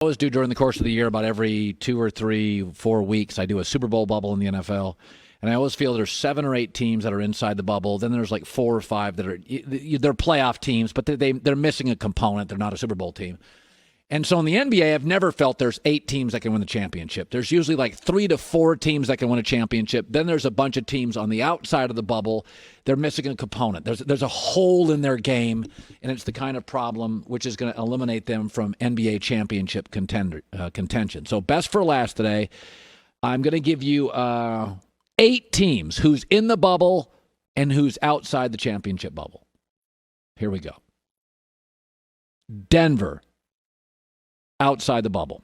I always do during the course of the year, about every 2 or 3, 4 weeks, I do a Super Bowl bubble in the NFL. And I always feel there's 7 or 8 teams that are inside the bubble. Then there's like 4 or 5 that are they're playoff teams, but they're missing a component. They're not a Super Bowl team. And so in the NBA, I've never felt there's 8 teams that can win the championship. There's usually like 3 to 4 teams that can win a championship. Then there's a bunch of teams on the outside of the bubble. They're missing a component. There's a hole in their game, and it's the kind of problem which is going to eliminate them from NBA championship contention. So best for last today, I'm going to give you 8 teams who's in the bubble and who's outside the championship bubble. Here we go. Denver, outside the bubble.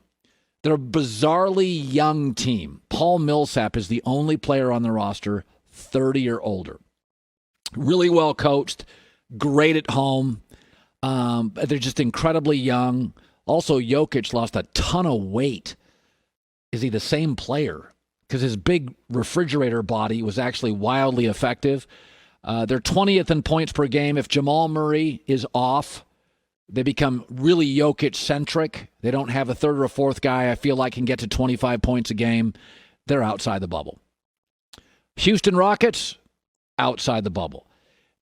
They're a bizarrely young team. Paul Millsap is the only player on the roster 30 or older. Really well coached, great at home. They're just incredibly young. Also, Jokic lost a ton of weight. Is he the same player? Because his big refrigerator body was actually wildly effective. They're 20th in points per game. If Jamal Murray is off, they become really Jokic-centric. They don't have a third or a fourth guy I feel like can get to 25 points a game. They're outside the bubble. Houston Rockets, outside the bubble.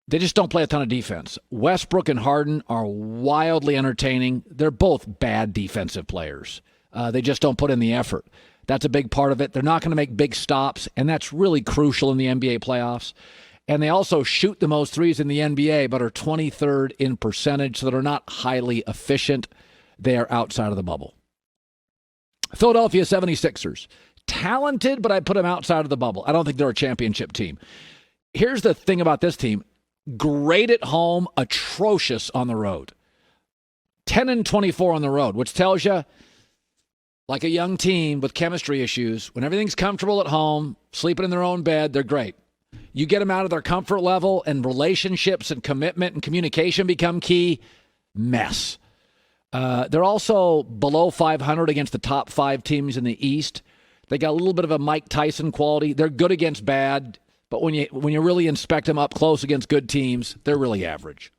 They just don't play a ton of defense. Westbrook and Harden are wildly entertaining. They're both bad defensive players. They just don't put in the effort. That's a big part of it. They're not going to make big stops, and that's really crucial in the NBA playoffs. And they also shoot the most threes in the NBA, but are 23rd in percentage, so they're not highly efficient. They are outside of the bubble. Philadelphia 76ers. Talented, but I put them outside of the bubble. I don't think they're a championship team. Here's the thing about this team. Great at home, atrocious on the road. 10-24 on the road, which tells you, like a young team with chemistry issues, when everything's comfortable at home, sleeping in their own bed, they're great. You get them out of their comfort level, and relationships and commitment and communication become key. Mess. They're also below 500 against the top 5 teams in the East. They got a little bit of a Mike Tyson quality. They're good against bad, but when you really inspect them up close against good teams, they're really average.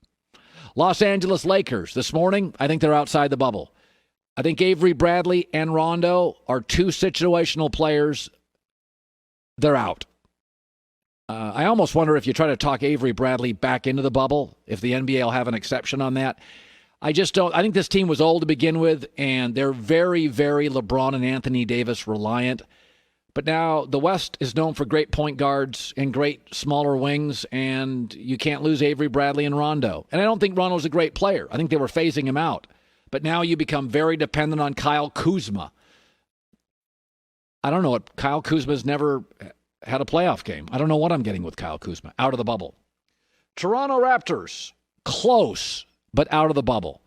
Los Angeles Lakers. This morning, I think they're outside the bubble. I think Avery Bradley and Rondo are 2 situational players. They're out. I almost wonder if you try to talk Avery Bradley back into the bubble, if the NBA will have an exception on that. I just don't. I think this team was old to begin with, and they're very, very LeBron and Anthony Davis reliant. But now the West is known for great point guards and great smaller wings, and you can't lose Avery Bradley and Rondo. And I don't think Rondo's a great player. I think they were phasing him out. But now you become very dependent on Kyle Kuzma. I don't know what Kyle Kuzma's never had a playoff game. I don't know what I'm getting with Kyle Kuzma. Out of the bubble. Toronto Raptors, close, but out of the bubble.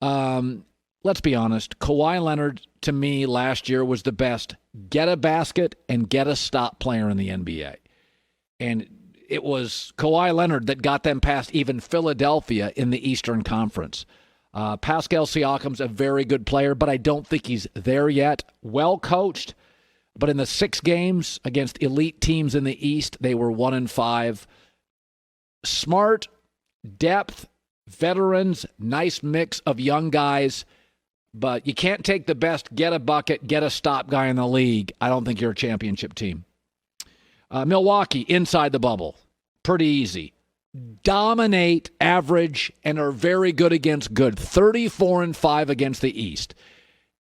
Let's be honest. Kawhi Leonard, to me, last year was the best get a basket and get a stop player in the NBA. And it was Kawhi Leonard that got them past even Philadelphia in the Eastern Conference. Pascal Siakam's a very good player, but I don't think he's there yet. Well coached. But in the 6 games against elite teams in the East, they were 1-5. Smart, depth, veterans, nice mix of young guys. But you can't take the best get a bucket, get a stop guy in the league. I don't think you're a championship team. Milwaukee, inside the bubble. Pretty easy. Dominate, average, and are very good against good. 34-5 against the East.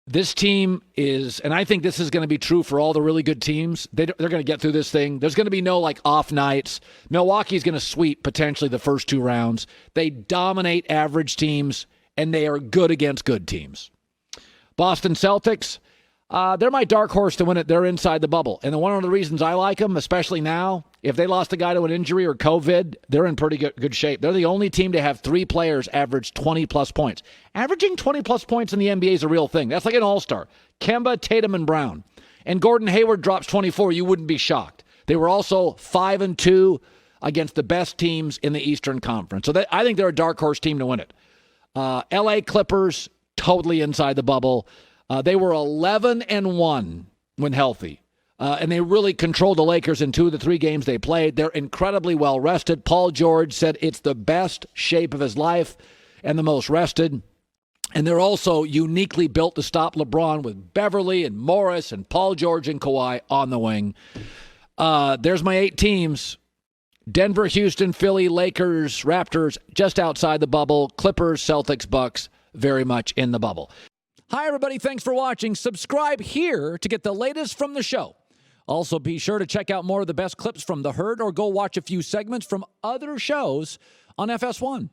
This team is, and I think this is going to be true for all the really good teams. They're going to get through this thing. There's going to be no off nights. Milwaukee's going to sweep potentially the first 2 rounds. They dominate average teams, and they are good against good teams. Boston Celtics, they're my dark horse to win it. They're inside the bubble. And one of the reasons I like them, especially now, if they lost a guy to an injury or COVID, they're in pretty good shape. They're the only team to have 3 players average 20-plus points. Averaging 20-plus points in the NBA is a real thing. That's like an all-star. Kemba, Tatum, and Brown. And Gordon Hayward drops 24. You wouldn't be shocked. They were also 5-2 against the best teams in the Eastern Conference. So I think they're a dark horse team to win it. L.A. Clippers, totally inside the bubble. They were 11-1 when healthy. And they really controlled the Lakers in 2 of the 3 games they played. They're incredibly well rested. Paul George said it's the best shape of his life and the most rested. And they're also uniquely built to stop LeBron with Beverly and Morris and Paul George and Kawhi on the wing. There's my 8 teams. Denver, Houston, Philly, Lakers, Raptors, just outside the bubble. Clippers, Celtics, Bucks, very much in the bubble. Hi, everybody. Thanks for watching. Subscribe here to get the latest from the show. Also, be sure to check out more of the best clips from The Herd or go watch a few segments from other shows on FS1.